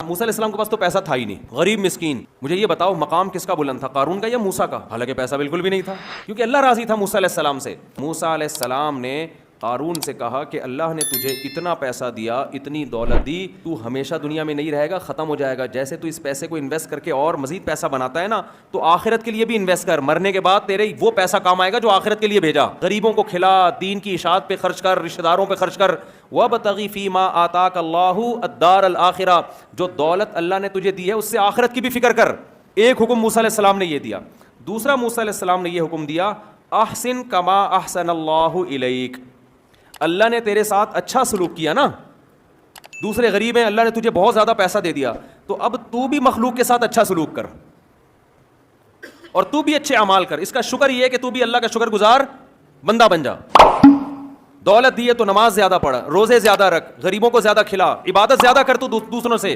मूसा अलैहिस्सलाम के पास तो पैसा था ही नहीं, गरीब मिस्कीन। मुझे ये बताओ मकाम किसका बुलंद था, कारून का या मूसा का? हालांकि पैसा बिल्कुल भी नहीं था, क्योंकि अल्लाह राजी था मूसा अलैहिस्सलाम से। मूसा अलैहिस्सलाम ने कारून से कहा कि अल्लाह ने तुझे इतना पैसा दिया, इतनी दौलत दी, तू हमेशा दुनिया में नहीं रहेगा, ख़त्म हो जाएगा। जैसे तू इस पैसे को इन्वेस्ट करके और मजीद पैसा बनाता है ना, तो आखिरत के लिए भी इन्वेस्ट कर। मरने के बाद तेरे वो पैसा काम आएगा जो आखिरत के लिए भेजा। गरीबों को खिला, दीन की इशाअत पे खर्च कर, रिश्तेदारों पे खर्च कर। वबतगी फीमा आताक अल्लाहु अद्दार अल आखिरा, जो दौलत अल्लाह ने तुझे दी है उससे आखिरत की भी फिक्र कर। एक हुक्म मूसा अलैहिस्सलाम ने ये दिया। दूसरा मूसा अलैहिस्सलाम ने ये हुक्म दिया, अहसिन कमा अहसनल्लाहु इलैक, अल्लाह ने तेरे साथ अच्छा सलूक किया ना, दूसरे गरीब हैं, अल्लाह ने तुझे बहुत ज्यादा पैसा दे दिया, तो अब तू भी मखलूक के साथ अच्छा सलूक कर और तू भी अच्छे अमाल कर। इसका शुक्र ये है कि तू भी अल्लाह का शुक्रगुजार बंदा बन जा। दौलत दी है तो नमाज ज्यादा पढ़, रोजे ज्यादा रख, गरीबों को ज्यादा खिला, इबादत ज्यादा कर तू दूसरों से।